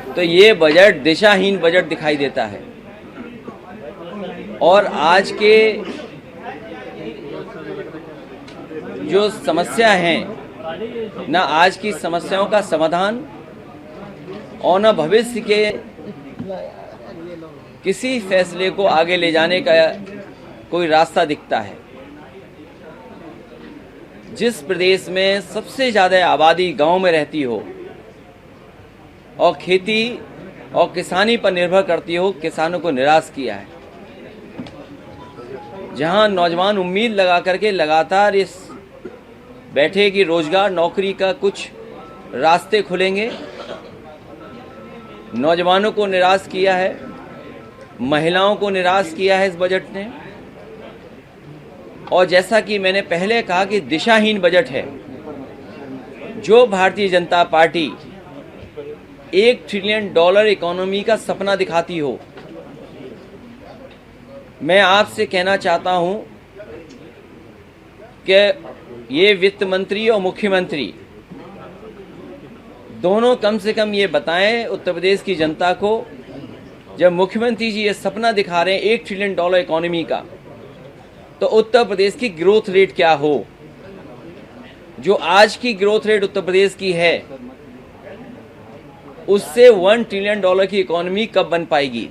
तो ये बजट दिशाहीन बजट दिखाई देता है। और आज के जो समस्या हैं, न आज की समस्याओं का समाधान और न भविष्य के किसी फैसले को आगे ले जाने का कोई रास्ता दिखता है। जिस प्रदेश में सबसे ज़्यादा आबादी गांव में रहती हो और खेती और किसानी पर निर्भर करती हो, किसानों को निराश किया है। जहां नौजवान उम्मीद लगा करके लगातार इस बैठे कि रोजगार नौकरी का कुछ रास्ते खुलेंगे, नौजवानों को निराश किया है, महिलाओं को निराश किया है इस बजट ने। और जैसा कि मैंने पहले कहा कि दिशाहीन बजट है। जो Bharatiya Janata party $1 trillion economy का सपना दिखाती हो, मैं आपसे कहना चाहता हूं कि ये वित्त मंत्री और मुख्यमंत्री दोनों कम से कम ये बताएं उत्तर प्रदेश की जनता को, जब मुख्यमंत्री जी ये सपना दिखा रहे हैं $1 ट्रिलियन इकोनॉमी का, तो उत्तर प्रदेश की ग्रोथ रेट क्या हो। जो आज की ग्रोथ रेट उत्तर प्रदेश की है, उससे $1 ट्रिलियन की इकोनॉमी कब बन पाएगी।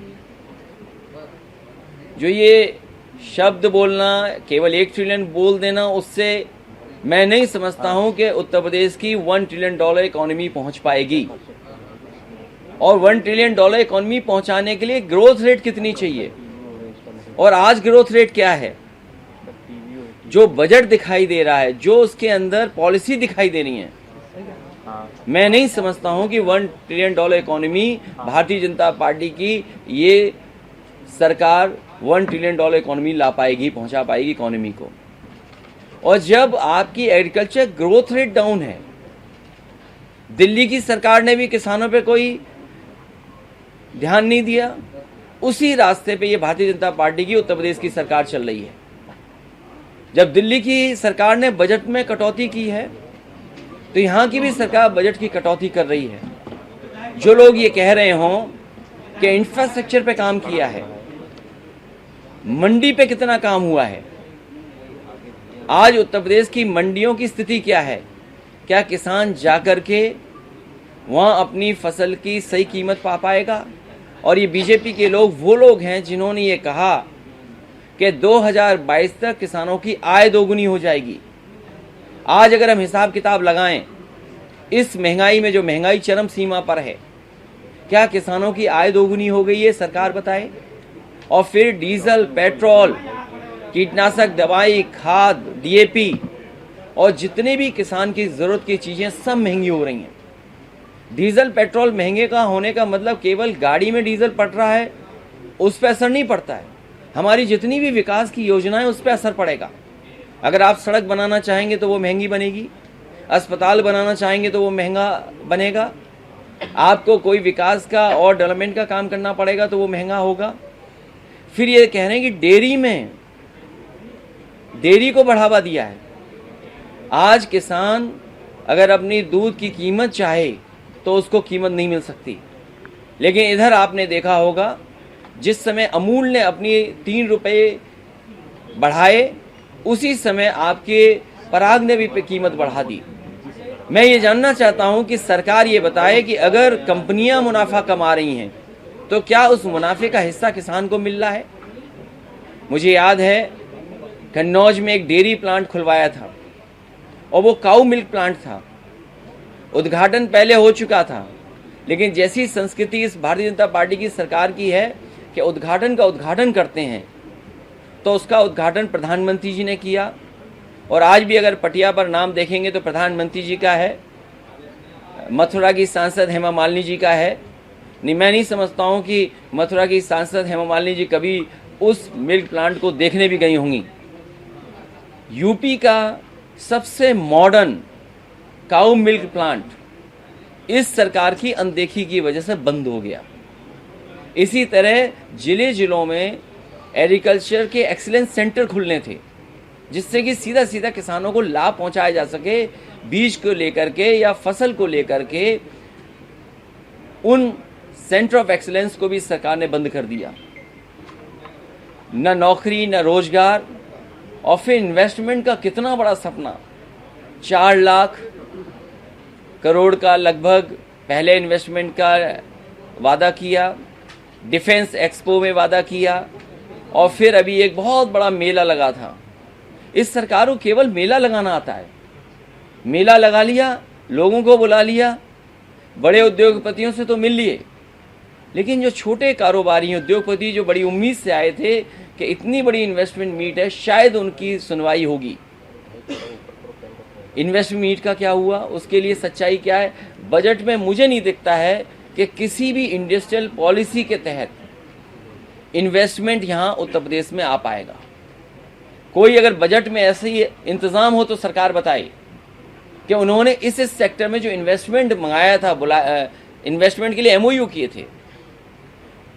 जो ये शब्द बोलना, केवल 1 ट्रिलियन बोल देना, उससे मैं नहीं समझता हूं कि उत्तर प्रदेश की $1 ट्रिलियन इकोनॉमी पहुंच पाएगी। और $1 ट्रिलियन इकोनॉमी पहुंचाने के लिए ग्रोथ रेट कितनी चाहिए, और आज ग्रोथ रेट क्या है। जो बजट दिखाई दे रहा है, जो उसके अंदर पॉलिसी दिखाई दे रही है, मैं नहीं समझता हूं कि $1 trillion economy Bharatiya Janata party की ये सरकार $1 ट्रिलियन इकोनॉमी ला पाएगी, पहुंचा पाएगी इकोनॉमी को। और जब आपकी एग्रीकल्चर ग्रोथ रेट डाउन है, दिल्ली की सरकार ने भी किसानों पे कोई ध्यान नहीं दिया, उसी रास्ते पे ये भारतीय जनता पार्टी की उत्तर प्रदेश की सरकार चल रही है। जब दिल्ली की सरकार ने बजट में कटौती की है, तो यहाँ की भी सरकार बजट की कटौती कर रही है। जो लोग ये कह रहे हों कि इंफ्रास्ट्रक्चर पे काम किया है, मंडी पे कितना काम हुआ है, आज उत्तर प्रदेश की मंडियों की स्थिति क्या है। क्या किसान जाकर के वहाँ अपनी फसल की सही कीमत पा पाएगा। और ये बीजेपी के लोग वो लोग हैं जिन्होंने ये कहा कि 2022 तक किसानों की आय दोगुनी हो जाएगी। आज अगर हम हिसाब किताब लगाएं, इस महंगाई में जो महंगाई चरम सीमा पर है, क्या किसानों की आय दोगुनी हो गई है, सरकार बताए। और फिर डीजल, पेट्रोल, कीटनाशक दवाई, खाद, डीएपी और जितने भी किसान की ज़रूरत की चीज़ें सब महंगी हो रही हैं। डीजल पेट्रोल महंगे का होने का मतलब केवल गाड़ी में डीजल पड़ रहा है उस पर असर नहीं पड़ता है, हमारी जितनी भी विकास की योजनाएं उस पर असर पड़ेगा। अगर आप सड़क बनाना चाहेंगे तो वो महंगी बनेगी, अस्पताल बनाना चाहेंगे तो वो महंगा बनेगा, आपको कोई विकास का और डेवलपमेंट का काम करना पड़ेगा तो वो महंगा होगा। फिर ये कह रहे हैं कि डेयरी को बढ़ावा दिया है। आज किसान अगर अपनी दूध की कीमत चाहे तो उसको कीमत नहीं मिल सकती। लेकिन इधर आपने देखा होगा, जिस समय अमूल ने अपनी 3 रुपये बढ़ाए, उसी समय आपके पराग ने भी कीमत बढ़ा दी। मैं ये जानना चाहता हूं कि सरकार ये बताए कि अगर कंपनियां मुनाफा कमा रही हैं तो क्या उस मुनाफे का हिस्सा किसान को मिल रहा है। मुझे याद है कन्नौज में एक डेयरी प्लांट खुलवाया था और वो काऊ मिल्क प्लांट था। उद्घाटन पहले हो चुका था, लेकिन जैसी संस्कृति इस भारतीय जनता पार्टी की सरकार की है कि उद्घाटन का उद्घाटन करते हैं, तो उसका उद्घाटन प्रधानमंत्री जी ने किया। और आज भी अगर पटिया पर नाम देखेंगे तो प्रधानमंत्री जी का है, मथुरा की सांसद हेमा मालिनी जी का है। नहीं, मैं नहीं समझता हूँ कि मथुरा की सांसद हेमा मालिनी जी कभी उस मिल्क प्लांट को देखने भी गई होंगी। यूपी का सबसे मॉडर्न काऊ मिल्क प्लांट इस सरकार की अनदेखी की वजह से बंद हो गया। इसी तरह जिलों में एग्रीकल्चर के एक्सीलेंस सेंटर खुलने थे, जिससे कि सीधा सीधा किसानों को लाभ पहुंचाया जा सके, बीज को लेकर के या फसल को लेकर के उन सेंटर ऑफ एक्सीलेंस को भी सरकार ने बंद कर दिया। न नौकरी न रोजगार, और फिर इन्वेस्टमेंट का कितना बड़ा सपना, 4 लाख करोड़ का लगभग पहले इन्वेस्टमेंट का वादा किया, डिफेंस एक्सपो में वादा किया, और फिर अभी एक बहुत बड़ा मेला लगा था। इस सरकार को केवल मेला लगाना आता है। मेला लगा लिया, लोगों को बुला लिया, बड़े उद्योगपतियों से तो मिल लिए, लेकिन जो छोटे कारोबारी उद्योगपति जो बड़ी उम्मीद से आए थे कि इतनी बड़ी इन्वेस्टमेंट मीट है, शायद उनकी सुनवाई होगी। इन्वेस्टमेंट मीट का क्या हुआ, उसके लिए सच्चाई क्या है? बजट में मुझे नहीं दिखता है कि किसी भी इंडस्ट्रियल पॉलिसी के तहत इन्वेस्टमेंट यहाँ उत्तर प्रदेश में आ पाएगा। कोई अगर बजट में ऐसे ही इंतज़ाम हो तो सरकार बताए कि उन्होंने इस सेक्टर में जो इन्वेस्टमेंट मंगाया था, इन्वेस्टमेंट के लिए MOU किए थे,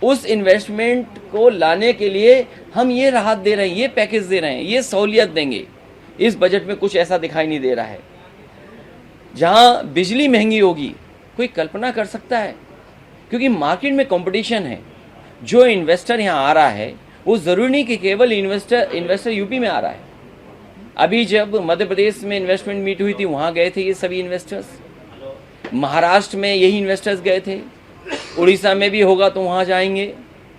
उस इन्वेस्टमेंट को लाने के लिए हम ये राहत दे रहे हैं, ये पैकेज दे रहे हैं, ये सहूलियत देंगे। इस बजट में कुछ ऐसा दिखाई नहीं दे रहा है। जहां बिजली महंगी होगी, कोई कल्पना कर सकता है? क्योंकि मार्केट में कंपटीशन है। जो इन्वेस्टर यहाँ आ रहा है वो ज़रूरी नहीं कि केवल इन्वेस्टर यूपी में आ रहा है। अभी जब मध्य प्रदेश में इन्वेस्टमेंट मीट हुई थी, वहाँ गए थे ये सभी इन्वेस्टर्स। महाराष्ट्र में यही इन्वेस्टर्स गए थे। उड़ीसा में भी होगा तो वहाँ जाएंगे,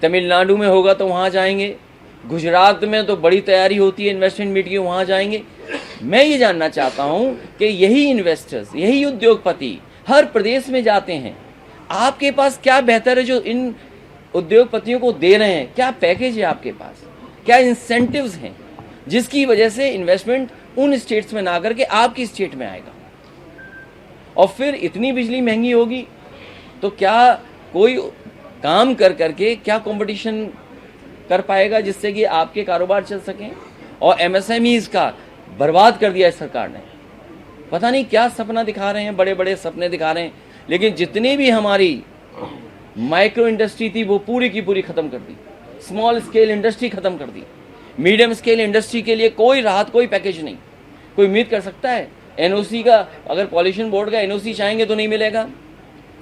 तमिलनाडु में होगा तो वहाँ जाएंगे, गुजरात में तो बड़ी तैयारी होती है इन्वेस्टमेंट मीट की, वहाँ जाएंगे। मैं ये जानना चाहता हूँ कि यही इन्वेस्टर्स, यही उद्योगपति हर प्रदेश में जाते हैं। आपके पास क्या बेहतर है जो इन उद्योगपतियों को दे रहे हैं? क्या पैकेज है आपके पास? क्या इंसेंटिव्स हैं जिसकी वजह से इन्वेस्टमेंट उन स्टेट्स में ना करके आपकी स्टेट में आएगा? और फिर इतनी बिजली महंगी होगी तो क्या कोई काम कर करके क्या कंपटीशन कर पाएगा जिससे कि आपके कारोबार चल सकें? और MSMEs का बर्बाद कर दिया है सरकार ने। पता नहीं क्या सपना दिखा रहे हैं, बड़े बड़े सपने दिखा रहे हैं, लेकिन जितनी भी हमारी माइक्रो इंडस्ट्री थी वो पूरी की पूरी ख़त्म कर दी। स्मॉल स्केल इंडस्ट्री ख़त्म कर दी। मीडियम स्केल इंडस्ट्री के लिए कोई राहत, कोई पैकेज नहीं। कोई उम्मीद कर सकता है? NOC का, अगर पॉल्यूशन बोर्ड का NOC चाहेंगे तो नहीं मिलेगा,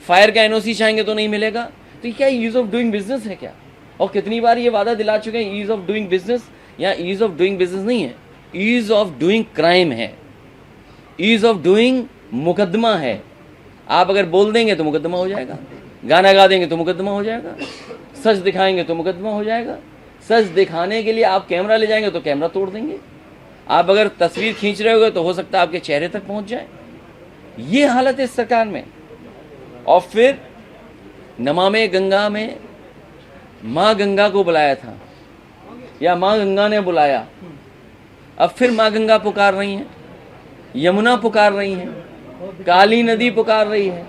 फायर का NOC चाहेंगे तो नहीं मिलेगा। तो क्या ईज ऑफ डूइंग बिजनेस है क्या? और कितनी बार ये वादा दिला चुके हैं ईज ऑफ डूइंग बिजनेस। या ईज ऑफ डूइंग बिजनेस नहीं है, ईज ऑफ डूइंग क्राइम है, ईज ऑफ डूइंग मुकदमा है। आप अगर बोल देंगे तो मुकदमा हो जाएगा, गाना गा देंगे तो मुकदमा हो जाएगा, सच दिखाएंगे तो मुकदमा हो जाएगा। सच दिखाने के लिए आप कैमरा ले जाएंगे तो कैमरा तोड़ देंगे। आप अगर तस्वीर खींच रहे होगे तो हो सकता है आपके चेहरे तक पहुंच जाए। ये हालत है इस सरकार में। और फिर नमामि गंगा में माँ गंगा को बुलाया था, या माँ गंगा ने बुलाया, अब फिर माँ गंगा पुकार रही हैं, यमुना पुकार रही हैं, काली नदी पुकार रही है।